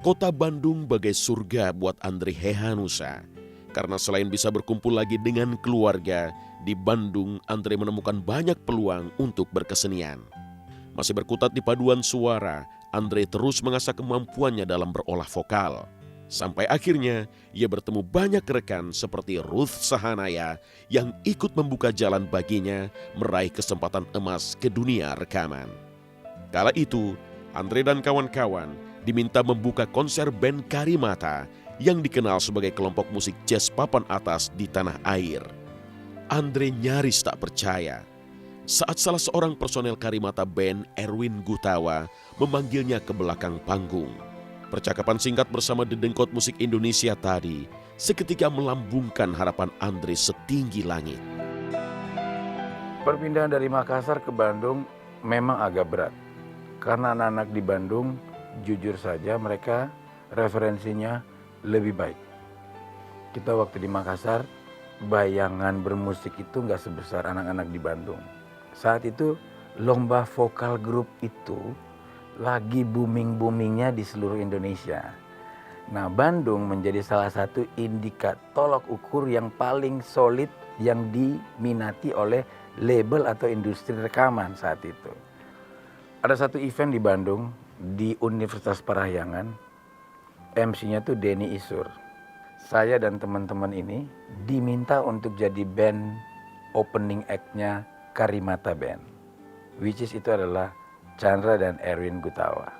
Kota Bandung bagai surga buat Andre Hehanussa. Karena selain bisa berkumpul lagi dengan keluarga, di Bandung Andre menemukan banyak peluang untuk berkesenian. Masih berkutat di paduan suara, Andre terus mengasah kemampuannya dalam berolah vokal. Sampai akhirnya ia bertemu banyak rekan seperti Ruth Sahanaya yang ikut membuka jalan baginya meraih kesempatan emas ke dunia rekaman. Kala itu, Andre dan kawan-kawan diminta membuka konser band Karimata yang dikenal sebagai kelompok musik jazz papan atas di tanah air. Andre nyaris tak percaya saat salah seorang personel Karimata Band, Erwin Gutawa, memanggilnya ke belakang panggung. Percakapan singkat bersama dedengkot musik Indonesia tadi seketika melambungkan harapan Andre setinggi langit. Perpindahan dari Makassar ke Bandung memang agak berat. Karena anak-anak di Bandung, jujur saja mereka referensinya lebih baik. Kita waktu di Makassar, bayangan bermusik itu nggak sebesar anak-anak di Bandung. Saat itu lomba vokal grup itu lagi booming-boomingnya di seluruh Indonesia. Nah, Bandung menjadi salah satu indikat tolok ukur yang paling solid yang diminati oleh label atau industri rekaman saat itu. Ada satu event di Bandung di Universitas Parahyangan, MC-nya tuh Denny Isur. Saya dan teman-teman ini diminta untuk jadi band opening act-nya Karimata Band, which is itu adalah Chandra dan Erwin Gutawa.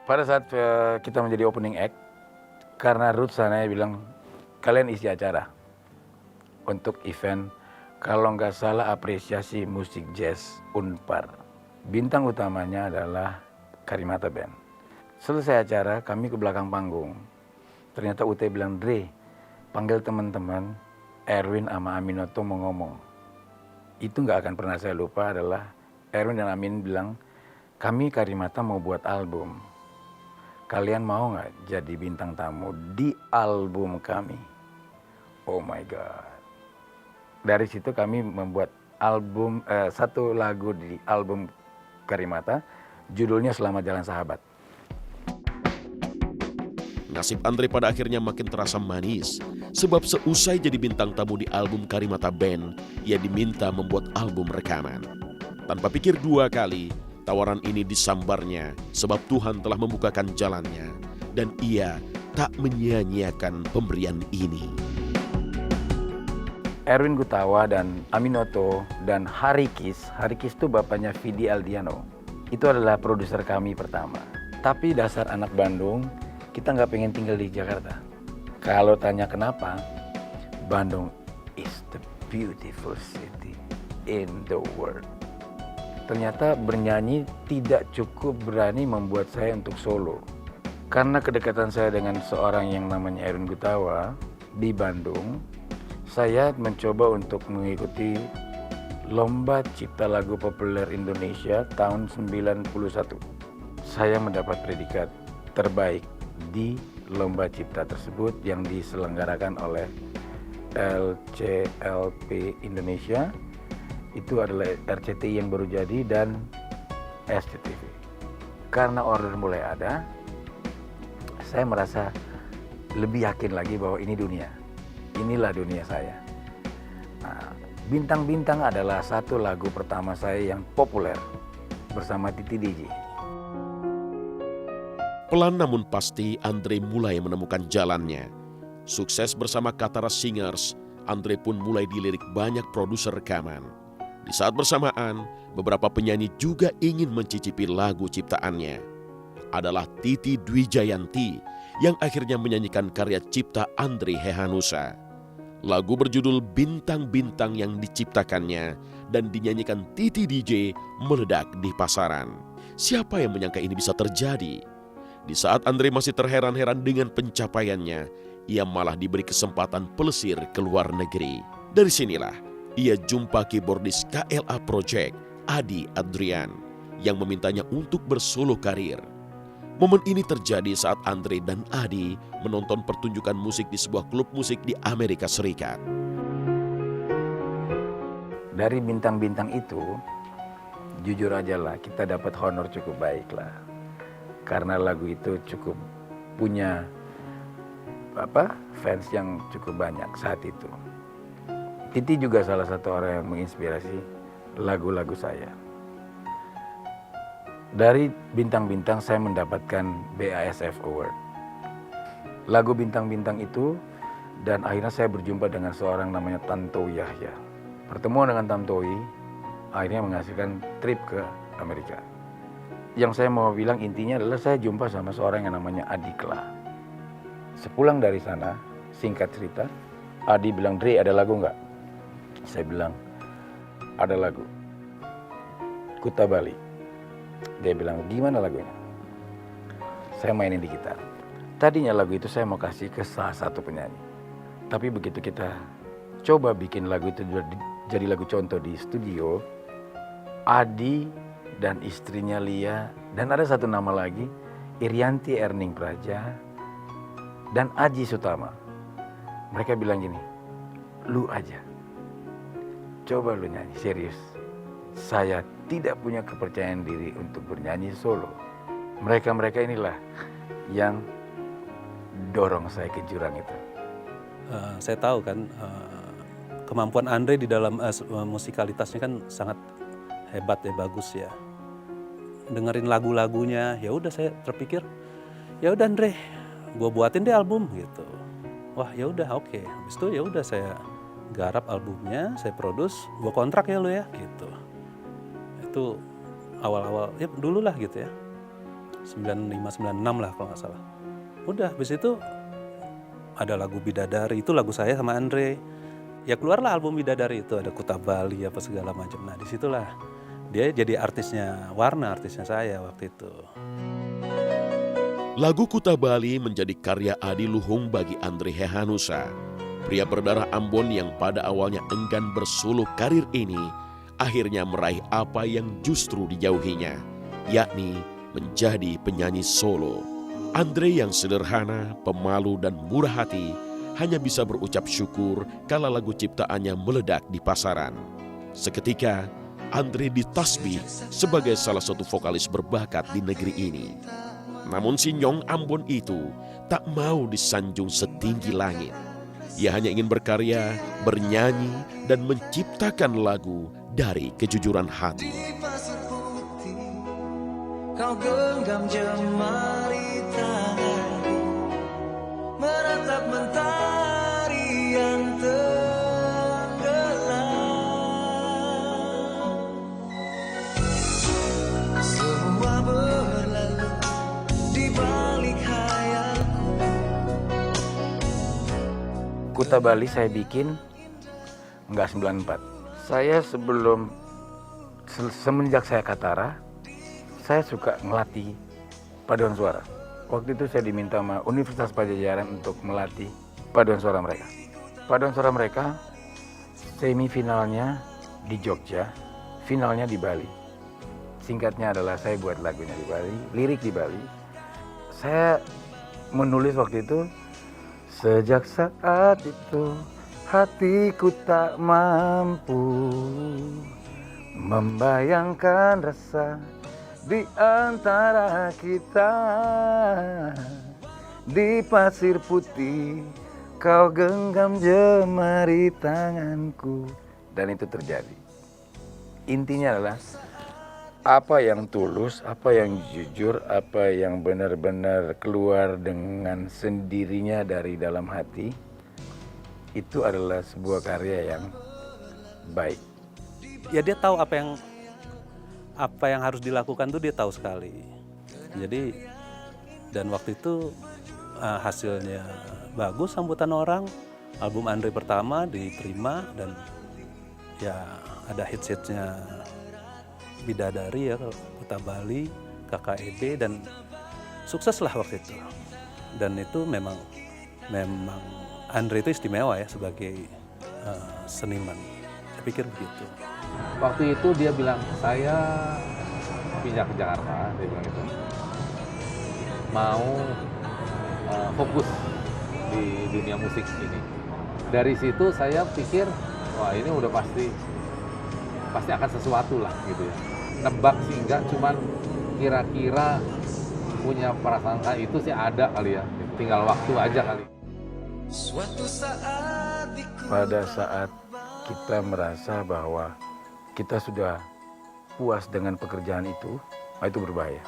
Pada saat kita menjadi opening act, karena Ruth Sahanaya bilang, kalian isi acara untuk event, kalau nggak salah apresiasi musik jazz Unpar. Bintang utamanya adalah Karimata Band. Selesai acara, kami ke belakang panggung. Ternyata UT bilang, Dre, panggil teman-teman, Erwin sama Aminoto mau ngomong. Itu nggak akan pernah saya lupa adalah Erwin dan Amin bilang, kami Karimata mau buat album. Kalian mau nggak jadi bintang tamu di album kami? Oh my God. Dari situ kami membuat album, satu lagu di album Karimata, judulnya Selamat Jalan Sahabat. Nasib Andre pada akhirnya makin terasa manis, sebab seusai jadi bintang tamu di album Karimata Band, ia diminta membuat album rekaman. Tanpa pikir dua kali, tawaran ini disambarnya sebab Tuhan telah membukakan jalannya dan ia tak menyia-nyiakan pemberian ini. Erwin Gutawa dan Aminoto dan Harikis itu bapaknya Vidi Aldiano. Itu adalah produser kami pertama. Tapi dasar anak Bandung, kita nggak pengen tinggal di Jakarta. Kalau tanya kenapa, Bandung is the beautiful city in the world. Ternyata bernyanyi tidak cukup berani membuat saya untuk solo. Karena kedekatan saya dengan seorang yang namanya Erwin Gutawa di Bandung, saya mencoba untuk mengikuti Lomba Cipta Lagu Populer Indonesia tahun 91. Saya mendapat predikat terbaik di Lomba Cipta tersebut yang diselenggarakan oleh LCLP Indonesia. Itu adalah RCTI yang baru jadi dan SCTV. Karena order mulai ada, saya merasa lebih yakin lagi bahwa ini dunia. Inilah dunia saya. Nah, Bintang-Bintang adalah satu lagu pertama saya yang populer bersama Titi DJ. Pelan namun pasti Andre mulai menemukan jalannya. Sukses bersama Katara Singers, Andre pun mulai dilirik banyak produser rekaman. Di saat bersamaan, beberapa penyanyi juga ingin mencicipi lagu ciptaannya. Adalah Titi Dwi-Jayanti yang akhirnya menyanyikan karya cipta Andre Hehanussa. Lagu berjudul Bintang-Bintang yang diciptakannya dan dinyanyikan Titi DJ meledak di pasaran. Siapa yang menyangka ini bisa terjadi? Di saat Andre masih terheran-heran dengan pencapaiannya, ia malah diberi kesempatan pelesir ke luar negeri. Dari sinilah ia jumpa keyboardis KLA Project, Adi Adrian, yang memintanya untuk bersolo karir. Momen ini terjadi saat Andre dan Adi menonton pertunjukan musik di sebuah klub musik di Amerika Serikat. Dari Bintang-Bintang itu, jujur aja lah, kita dapat honor cukup baik lah. Karena lagu itu cukup punya fans yang cukup banyak saat itu. Titi juga salah satu orang yang menginspirasi lagu-lagu saya. Dari Bintang-Bintang saya mendapatkan BASF Award. Lagu Bintang-Bintang itu, dan akhirnya saya berjumpa dengan seorang namanya Tantowi Yahya. Pertemuan dengan Tantowi akhirnya menghasilkan trip ke Amerika. Yang saya mau bilang intinya adalah saya jumpa sama seorang yang namanya Adikla. Sepulang dari sana, singkat cerita, Adi bilang, "Dre, ada lagu nggak?" Saya bilang, "Ada lagu, Kuta Bali." Dia bilang, "Gimana lagunya?" Saya mainin di gitar. Tadinya lagu itu saya mau kasih ke salah satu penyanyi. Tapi begitu kita coba bikin lagu itu jadi lagu contoh di studio, Adi dan istrinya Lia, dan ada satu nama lagi, Irianti Erning Praja, dan Aji Sutama. Mereka bilang gini, "Lu aja, coba lu nyanyi, serius. Saya tidak punya kepercayaan diri untuk bernyanyi solo." Mereka inilah yang dorong saya ke jurang itu. Saya tahu kan kemampuan Andre di dalam musikalitasnya kan sangat hebat ya, bagus ya. Dengerin lagu-lagunya, ya udah saya terpikir, ya udah Andre, gue buatin deh album gitu. Wah ya udah oke. Habis itu ya udah saya garap albumnya, saya produce, gue kontrak ya lo ya gitu. Itu awal-awal ya dulu lah gitu ya. 95-96 lah kalau nggak salah. Udah habis itu ada lagu Bidadari, itu lagu saya sama Andre. Ya keluarlah album Bidadari itu, ada Kuta Bali apa segala macam. Nah disitulah dia jadi artisnya Warna, artisnya saya waktu itu. Lagu Kuta Bali menjadi karya Adi Luhung bagi Andre Hehanussa. Pria berdarah Ambon yang pada awalnya enggan bersuluh karir ini, akhirnya meraih apa yang justru dijauhinya, yakni menjadi penyanyi solo. Andre yang sederhana, pemalu dan murah hati, hanya bisa berucap syukur kala lagu ciptaannya meledak di pasaran. Seketika, Andre ditasbih sebagai salah satu vokalis berbakat di negeri ini. Namun si Nyong Ambon itu tak mau disanjung setinggi langit. Ia hanya ingin berkarya, bernyanyi, dan menciptakan lagu dari kejujuran hati. Di pasir putih, kau genggam jemari tanganku, meratap mentari yang tenggelam. Semua berlalu di balik khayalku. Kuta Bali saya bikin enggak 94. Saya semenjak saya Katara, saya suka ngelatih paduan suara. Waktu itu saya diminta sama Universitas Padjadjaran untuk melatih paduan suara mereka. Paduan suara mereka semifinalnya di Jogja, finalnya di Bali. Singkatnya adalah saya buat lagunya di Bali, lirik di Bali. Saya menulis waktu itu, sejak saat itu hatiku tak mampu membayangkan rasa di antara kita. Di pasir putih kau genggam jemari tanganku. Dan itu terjadi. Intinya adalah apa yang tulus, apa yang jujur, apa yang benar-benar keluar dengan sendirinya dari dalam hati, itu adalah sebuah karya yang baik. Ya dia tahu apa yang harus dilakukan tuh dia tahu sekali. Jadi dan waktu itu hasilnya bagus, sambutan orang. Album Andre pertama diterima dan ya ada hits-hitsnya Bidadari ya, Kuta Bali, KKED, dan sukses lah waktu itu. Dan itu memang Andre itu istimewa ya sebagai seniman. Saya pikir begitu. Waktu itu dia bilang, saya pindah ke Jakarta, dia bilang itu. Mau fokus di dunia musik ini. Dari situ saya pikir, wah ini udah pasti akan sesuatu lah gitu ya. Nebak sih enggak, cuman kira-kira punya prasangka itu sih ada kali ya, tinggal waktu aja kali. Suatu saat Pada saat kita merasa bahwa kita sudah puas dengan pekerjaan itu, nah itu berbahaya.